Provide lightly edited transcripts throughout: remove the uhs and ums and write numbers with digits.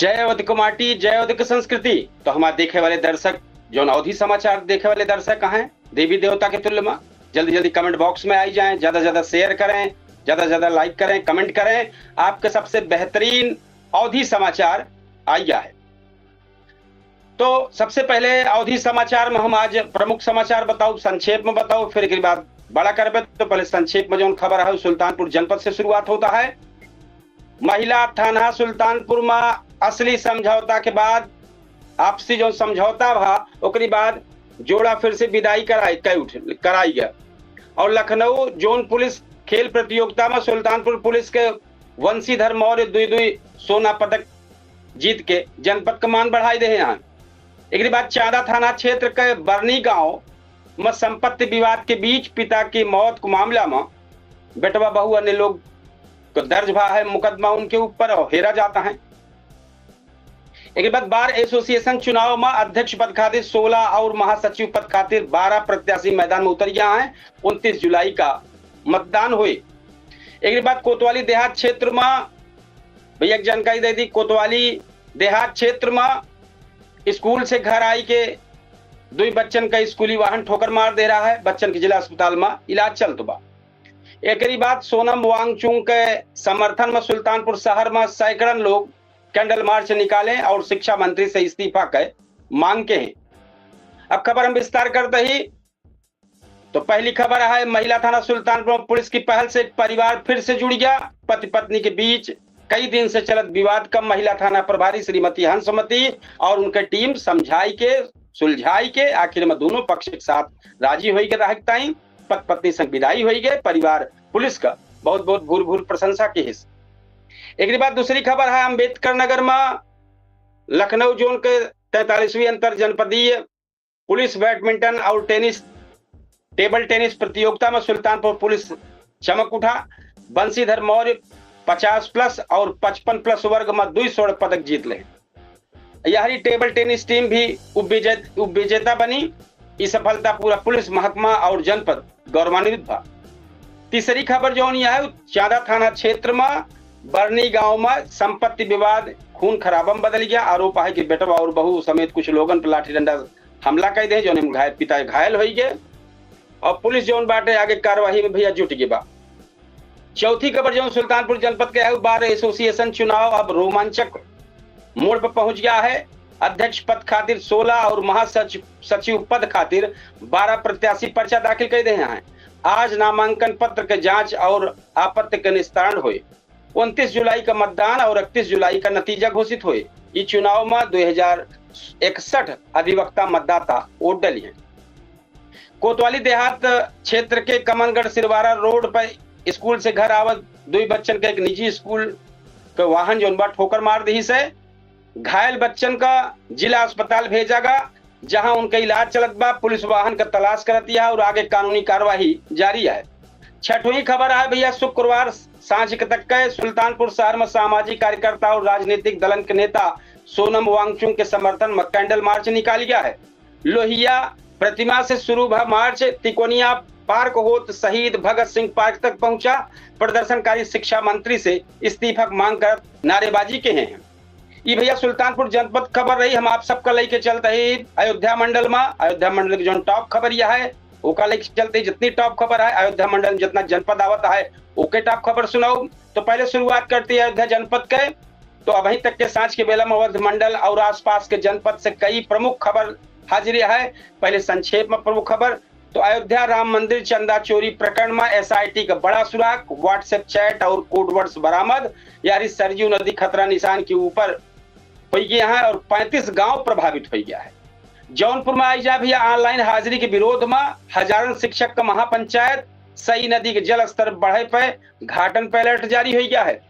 जय अवध माटी, जय अवध संस्कृति। तो हमारे देखे वाले दर्शक जो अवधि समाचार देखे वाले दर्शक हैं, देवी देवता के तुल्य में जल्दी जल्दी कमेंट बॉक्स में आई जाएं, ज्यादा ज्यादा शेयर करें, ज्यादा ज्यादा लाइक करें, कमेंट करें। आपके सबसे बेहतरीन अवधि समाचार आ गया है। तो सबसे पहले अवधि समाचार में हम आज प्रमुख समाचार बताओ, संक्षेप में बताओ, फिर एक बाद बड़ा करबे। तो पहले संक्षेप में जो खबर है सुल्तानपुर जनपद से शुरुआत होता है। महिला थाना सुल्तानपुर में असली समझौता के बाद आपसी जो समझौता भा ओकरी बाद जोड़ा फिर से विदाई कराई गया। और लखनऊ जोन पुलिस खेल प्रतियोगिता में सुल्तानपुर पुलिस के वंशीधर मौर्य दुई सोना पदक जीत के जनपद का मान बढ़ाई दे हैं। एक बाद चांदा थाना क्षेत्र के बरनी गांव में संपत्ति विवाद के बीच पिता की मौत को मामला में बेटवा बहू अन्य लोग को दर्ज भा है मुकदमा उनके ऊपर और हेरा जाता है। एक बाद बार एसोसिएशन चुनाव में अध्यक्ष पद खातिर 16 और महासचिव पद खातिर 12 प्रत्याशी मैदान में उतर गया है। 29 जुलाई का मतदान हुए। एक बाद कोतवाली देहात क्षेत्र में भैया जानकारी दे दी। कोतवाली देहात क्षेत्र में स्कूल से घर आई के दो बच्चन का स्कूली वाहन ठोकर मार दे रहा है। बच्चन के जिला अस्पताल में इलाज चलत बा। एक बाद सोनम वांगचुक के समर्थन में सुल्तानपुर शहर में सैकड़न लोग कैंडल मार्च निकाले और शिक्षा मंत्री से इस्तीफा के मांग के हैं। अब खबर हम विस्तार करते ही तो पहली खबर है महिला थाना सुल्तानपुर पुलिस की पहल से परिवार फिर से जुड़ गया। पति पत्नी के बीच कई दिन से चलत विवाद का महिला थाना प्रभारी श्रीमती हंसमती और उनके टीम समझाई के सुलझाई के आखिर में दोनों पक्ष के साथ राजी हो गए। पति पत्नी संग विदाई हो गए। परिवार पुलिस का बहुत बहुत भूर भूर प्रशंसा की हिस्सा। एक बाद दूसरी खबर है अंबेडकर नगर में लखनऊ जोन के 43वीं अंतर जनपदीय पुलिस बैडमिंटन और टेबल टेनिस प्रतियोगिता में सुल्तानपुर पुलिस चमक उठा। बंशीधर मौर्य 50+ और 55+ वर्ग में 2 स्वर्ण पदक जीत ले। यही टेबल टेनिस टीम भी उपविजेता बनी। इस सफलता पूरा पुलिस महकमा और जनपद गौरवान्वित था। तीसरी खबर जो है चांदा थाना क्षेत्र में बरनी गांव में संपत्ति विवाद खून खराबा में बदल गया। आरोप है कि बेटवा और बहू समेत कुछ लोगन पर लाठी डंडा हमला कर दे, जो पिता घायल हो गए और पुलिस जोन बाटे आगे कार्यवाही में भैया जुट गई। चौथी खबर जो सुल्तानपुर जनपद के बार एसोसिएशन चुनाव अब रोमांचक मोड़ पर पहुंच गया है। अध्यक्ष पद खातिर 16 और महासचिव पद खातिर 12 प्रत्याशी पर्चा दाखिल कर दे हैं। आज नामांकन पत्र के जांच और आपत्ति के निस्तारण हुए। 29 जुलाई का मतदान और 31 जुलाई का नतीजा घोषित हुए। इस चुनाव में 2061 अधिवक्ता मतदाता वोट डली है। कोतवाली देहात क्षेत्र के कमनगढ़ सिरवारा रोड पर स्कूल से घर आवत 2 बच्चन के एक निजी स्कूल के वाहन जो ठोकर मार दी से घायल बच्चन का जिला अस्पताल भेजा गया, जहां उनका इलाज चलत बा। पुलिस वाहन का तलाश करती है और आगे कानूनी कार्यवाही जारी है। छठवीं खबर है भैया शुक्रवार सांझ तक के सुल्तानपुर शहर में सामाजिक कार्यकर्ता और राजनीतिक दलन के नेता सोनम वांगचुक के समर्थन में कैंडल मार्च निकाल गया है। लोहिया प्रतिमा से शुरू हुआ मार्च तिकोनिया पार्क होत शहीद भगत सिंह पार्क तक पहुंचा। प्रदर्शनकारी शिक्षा मंत्री से इस्तीफा मांग कर नारेबाजी के हैं। ये भैया सुल्तानपुर जनपद खबर रही। हम आप सबका लेके चलते ही अयोध्या मंडल में। अयोध्या मंडल की जो टॉप खबर यह है ओका लेके चलते जितनी टॉप खबर है अयोध्या मंडल में जितना जनपद आवत है ओके टॉप खबर सुनाओ। तो पहले शुरुआत करती है अयोध्या जनपद के। तो अभी तक के सांझ के बेला में अवध मंडल और आसपास के जनपद से कई प्रमुख खबर हाजिरी है। पहले संक्षेप में प्रमुख खबर तो अयोध्या राम मंदिर चंदा चोरी प्रकरण में एसआईटी का बड़ा सुराग, व्हाट्सएप चैट और कोडवर्ड्स बरामद। यानी सरयू नदी खतरा निशान के ऊपर हो गया है और 35 गांव प्रभावित हो गया है। जौनपुर में आई जा भैया ऑनलाइन हाजिरी के विरोध में हजारों शिक्षक का महापंचायत। सई नदी के जल स्तर बढ़े पे घाटन पे अलर्ट जारी हो गया है।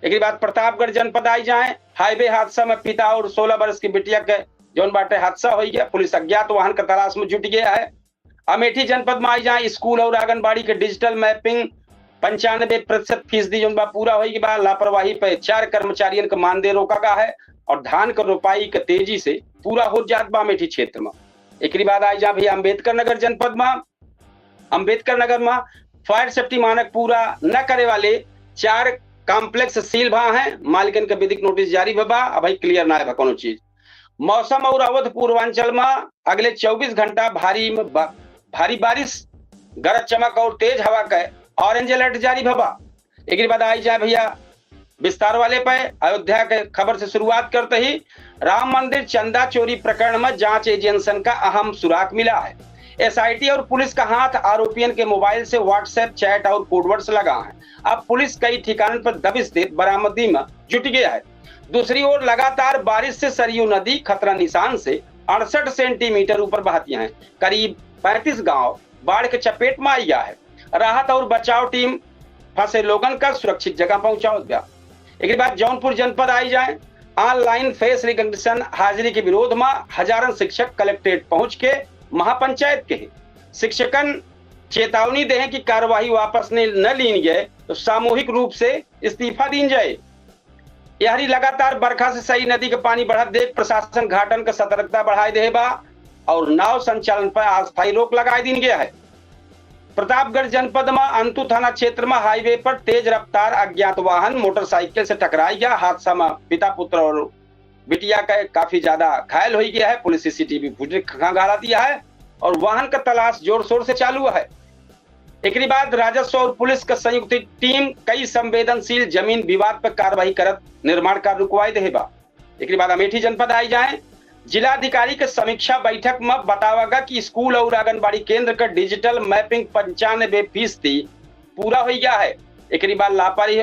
एक बाद प्रतापगढ़ जनपद आई जाए हाईवे हादसा में पिता और 16 वर्ष की बिटिया के जौन बाटे हादसा हो गया। पुलिस अज्ञात वाहन का तलाश में जुट गया है। अमेठी जनपद में आई जाए स्कूल और आंगनबाड़ी के डिजिटल मैपिंग 95% फीसदी जो पूरा हो गया। लापरवाही पे 4 कर्मचारियों का मानदेय रोका गया है और धान का रोपाई का तेजी से पूरा हो जात बा अमेठी क्षेत्र में। एक बाद आई जा भैया अंबेडकर नगर जनपद में। अंबेडकर नगर में फायर सेफ्टी मानक पूरा न करे वाले 4 कॉम्प्लेक्स सील भा है, मालिकन के विधिक नोटिस जारी बा। अब भाई क्लियर ना है कोनो चीज। मौसम और अवध पूर्वांचल में अगले 24 घंटा भारी बारिश, गरज चमक और तेज हवा का ऑरेंज अलर्ट जारी बा। एक बाद आई जाए भैया विस्तार वाले पे। अयोध्या के खबर से शुरुआत करते ही राम मंदिर चंदा चोरी प्रकरण में जांच एजेंसियों का अहम सुराग मिला है। एसआईटी और पुलिस का हाथ आरोपियों के मोबाइल से व्हाट्सएप चैट और कोडवर्ड्स लगा है। अब पुलिस कई ठिकानों पर दबिश दे बरामदी में जुट गया है। दूसरी ओर लगातार बारिश से सरयू नदी खतरा निशान से 68 सेंटीमीटर ऊपर बहती है। करीब 35 गांव बाढ़ के चपेट में आई गया है। राहत और बचाव टीम फंसे लोगों का सुरक्षित जगह पहुंचा गया। एक बाद जौनपुर जनपद आई जाए। ऑनलाइन फेस रिकग्निशन हाजिरी के विरोध में हजारों शिक्षक कलेक्ट्रेट पहुंच के महापंचायत के शिक्षकन चेतावनी दे कि कार्यवाही वापस न लीन गए तो सामूहिक रूप से इस्तीफा दीन जाए। यही लगातार बरखा से सही नदी के पानी बढ़त देख प्रशासन घाटन का सतर्कता बढ़ाए दे बा और नाव संचालन पर अस्थायी रोक लगाए दीन गया है। प्रतापगढ़ जनपद में अंतु थाना क्षेत्र में हाईवे पर तेज रफ्तार अज्ञात वाहन मोटरसाइकिल से टकराई गया। हादसा में पिता पुत्र और बिटिया का काफी ज्यादा घायल हो गया है। पुलिस सीसीटीवी फुटेज खंगाला दिया है और वाहन का तलाश जोर शोर से चालू है। एक बाद राजस्व और पुलिस का संयुक्त टीम कई संवेदनशील जमीन विवाद पर कार्रवाई करत निर्माण कार्य रुकवाई दे बा। एक बाद अमेठी जनपद आई जाए। जिलाधिकारी के समीक्षा बैठक में बतावागा कि स्कूल और आंगनबाड़ी केंद्र का डिजिटल मैपिंग 95% पूरा हो गया है। एक बाद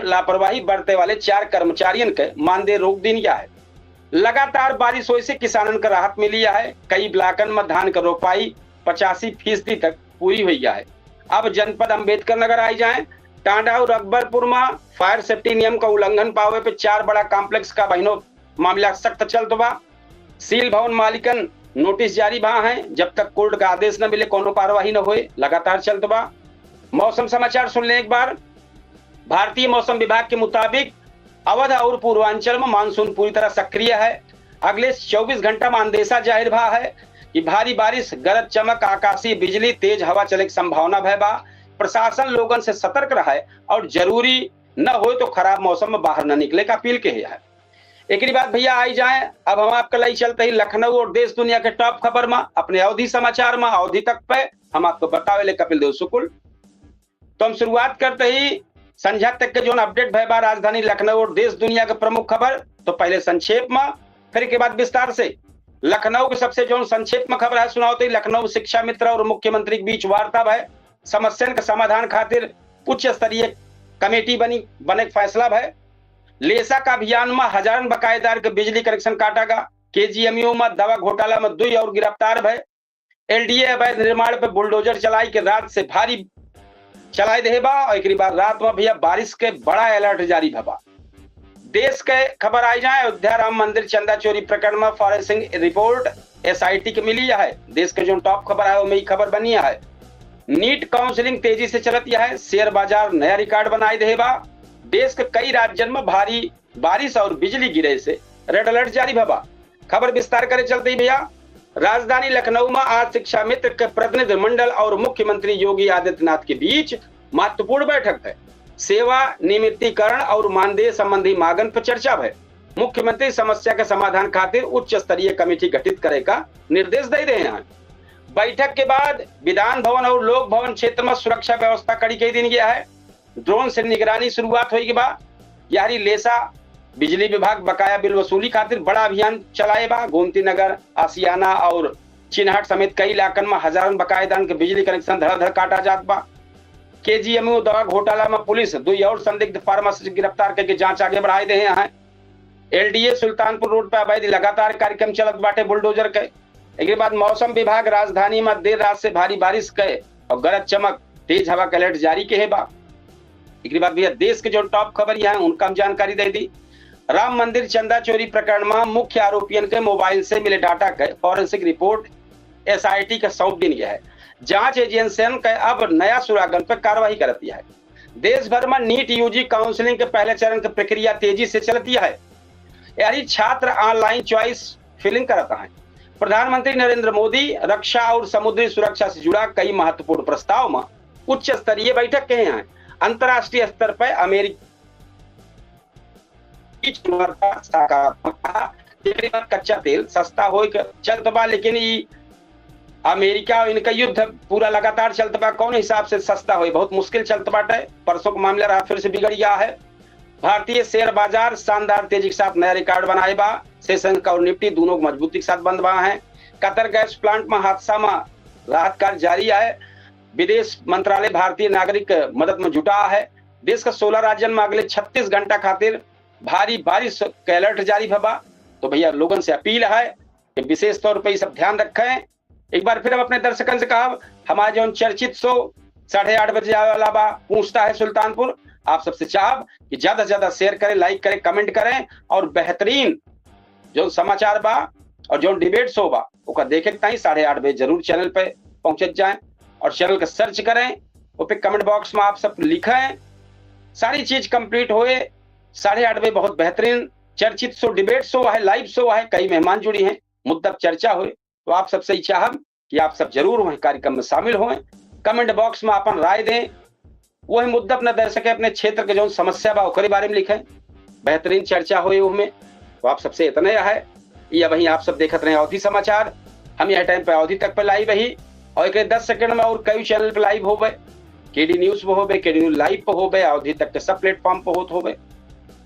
लापरवाही बरते वाले 4 कर्मचारियों के मानदेय रोक दी गया है। लगातार बारिश होने से किसानों को राहत मिली है। कई इलाकन में धान का रोपाई 85% तक पूरी हुई है। अब जनपद अंबेडकर नगर आई जाए। टांडा और अकबरपुर में फायर सेफ्टी नियम का उल्लंघन पावे पे 4 बड़ा कॉम्प्लेक्स का बहिनो मामला सख्त चलत बा। सील भवन मालिकन नोटिस जारी बा है। जब तक कोर्ट का आदेश न मिले कोनो कार्रवाई न होए लगातार चलत बा। मौसम समाचार सुन ले एक बार। भारतीय मौसम विभाग के मुताबिक अवध और पूर्वांचल में मानसून पूरी तरह सक्रिय है। अगले 24 घंटा में अंदेशा जाहिर भा है कि भारी बारिश, गरज चमक, आकाशीय बिजली, तेज हवा चले की संभावना भय बा। प्रशासन लोगन से सतर्क रहे और जरूरी न हो तो खराब मौसम में बाहर न निकले का अपील के है। एक बात भैया आई जाए। अब हम आपका लाई चलते ही लखनऊ और देश दुनिया के टॉप खबर में अपने अवधि समाचार में अवधि तक पे हम आपको बतावे कपिल देव शुक्ल। तो हम शुरुआत करते ही संध्या तक के जो अपडेट भय बा राजधानी लखनऊ और देश दुनिया के प्रमुख खबर। तो पहले संक्षेप में फिर के बाद विस्तार से। लखनऊ के सबसे जो संक्षेप में खबर है सुनाओ तो लखनऊ शिक्षा मित्र और मुख्यमंत्री के बीच वार्ता भय। समस्या के समाधान खातिर उच्च स्तरीय कमेटी बने फैसला भय। लेसा का अभियान में हजारों बकायेदार के बिजली कनेक्शन काटा गया। केजीएमयू में दवा घोटाला में 2 और गिरफ्तार भय। एलडीए अवैध निर्माण पर बुलडोजर चलाई के रात से भारी चलाए दे बा। और एक बार रात में भैया बारिश के बड़ा अलर्ट जारी भबा। देश के खबर आई जाए। अयोध्या राम मंदिर चंदा चोरी प्रकरण में फॉरेंसिक रिपोर्ट एसआईटी के मिली है। देश के जो टॉप खबर है वो खबर बनी है। नीट काउंसलिंग तेजी से चलती है। शेयर बाजार नया रिकॉर्ड बनाए दे बा। देश के कई राज्यों में भारी बारिश और बिजली गिरे से रेड अलर्ट जारी भबा। खबर विस्तार करे चलते ही भैया राजधानी लखनऊ में आज शिक्षा मित्र के प्रतिनिधि मंडल और मुख्यमंत्री योगी आदित्यनाथ के बीच महत्वपूर्ण बैठक है। सेवा नियमितीकरण और मानदेय संबंधी मांगन पर चर्चा है। मुख्यमंत्री समस्या के समाधान खातिर उच्च स्तरीय कमेटी गठित करे का निर्देश दे रहे हैं। बैठक के बाद विधान भवन और लोक भवन क्षेत्र में सुरक्षा व्यवस्था कड़ी कर दी गया है। ड्रोन से निगरानी शुरुआत होगी बा। यारी लेसा बिजली विभाग बकाया बिल वसूली खातिर बड़ा अभियान चलाए बा। गोमती नगर, आसियाना और चिन्हट समेत कई इलाकन में हजारों बकायेदार के बिजली कनेक्शन धड़ाधड़ काटा जात बा। केजीएमयू दवा घोटाला में पुलिस 2 और संदिग्ध फार्मासिस्ट गिरफ्तार करके जांच आगे बढ़ाए दे हैं। एलडीए सुल्तानपुर रोड पर अवैध लगातार कार्यक्रम चलत बाटे बुलडोजर के। एक बाद मौसम विभाग राजधानी में देर रात से भारी बारिश के और गरज चमक तेज हवा का अलर्ट जारी के है बा। एक बाद भैया देश के जो टॉप खबर यहाँ उनका हम जानकारी दे दी। राम मंदिर चंदा चोरी प्रकरण में मुख्य आरोपियों के मोबाइल से मिले डाटा के फॉरेंसिक रिपोर्ट एसआईटी का सौंप दी गया है। जांच एजेंसियों का अब नया सुरागन पर कार्रवाई करती है। देश भर में नीट यूजी काउंसलिंग के पहले चरण की प्रक्रिया तेजी से चलती है। यानी छात्र ऑनलाइन चॉइस फिलिंग करता है। प्रधानमंत्री नरेंद्र मोदी रक्षा और समुद्री सुरक्षा से जुड़ा कई महत्वपूर्ण प्रस्ताव में उच्च स्तरीय बैठक के हैं। अंतर्राष्ट्रीय स्तर पर बीच गुणवत्ता सकारात्मक कच्चा तेल सस्ता हो चलत बा, लेकिन ई अमेरिका और इनका युद्ध पूरा लगातार चलत बा, कौन हिसाब से सस्ता हो, बहुत मुश्किल चलत बाटे। परसों का मामला रहा फिर से बिगड़ गया है। भारतीय शेयर बाजार शानदार तेजी के साथ नया रिकॉर्ड बनाए बा। सेंसेक्स और निफ्टी दोनों मजबूती के साथ बंद बा है। कतर गैस प्लांट में हादसा में राहत कार्य जारी है। विदेश मंत्रालय भारतीय नागरिक मदद में जुटा है। देश का 16 राज्यों में अगले 36 घंटा खातिर भारी बारिश का अलर्ट जारी भबा। तो भैया लोगों से अपील है कि विशेष तौर पर ये सब ध्यान रखें। एक बार फिर हम अपने दर्शकों से कहा, हमारा जो चर्चित शो 8:30 बजे वाला बा पूछता है सुल्तानपुर, आप सबसे चाहब कि ज्यादा से ज्यादा शेयर करें, लाइक करें, कमेंट करें और बेहतरीन जो समाचार बा और जो डिबेट शो बा ओका देखे ताई 8:30 बजे जरूर चैनल पे पहुंच जाएं और चैनल का सर्च करें। वो पे कमेंट बॉक्स में आप सब लिखें, सारी चीज कंप्लीट होए। 8:30 बजे बहुत बेहतरीन चर्चित शो, डिबेट शो है, लाइव शो है, कई मेहमान जुड़ी हैं, मुद्दा चर्चा हुए। तो आप सबसे ही चाहब कि आप सब जरूर वही कार्यक्रम में शामिल हों, कमेंट बॉक्स में अपन राय दें, वही मुद्दा अपना दर्शक अपने क्षेत्र के जो समस्या बा ओकरे बारे में लिखें, बेहतरीन चर्चा हुई उसमें। तो आप सबसे इतने है, ये वही आप सब देखते रहे अवधि समाचार। हम यह टाइम पे अवधि तक पे लाइव ही और एक 10 सेकंड में और कई चैनल पे लाइव हो गए, केडी न्यूज पे हो गए, केडी न्यूज लाइव पे हो गए, अवधि तक के सब प्लेटफॉर्म पे हो गए।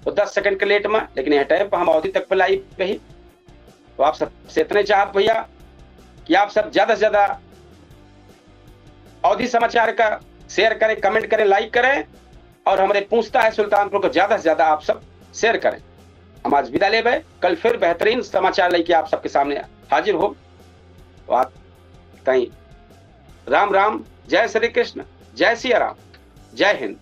तो 10 सेकंड के लेट में, लेकिन यह टाइम पे हम अवधि तक पे लाइव ही। तो आप सबसे इतने चाह भैया कि आप सब ज्यादा से ज्यादा अवधि समाचार का शेयर करें, कमेंट करें, लाइक करें और हमारे पूछता है सुल्तानपुर को ज्यादा से ज्यादा आप सब शेयर करें। हम आज विदा ले गए, कल फिर बेहतरीन समाचार लेके आप सबके सामने हाजिर हो। तो आप कहीं राम राम, जय श्री कृष्ण, जय सिया राम, जय हिंद।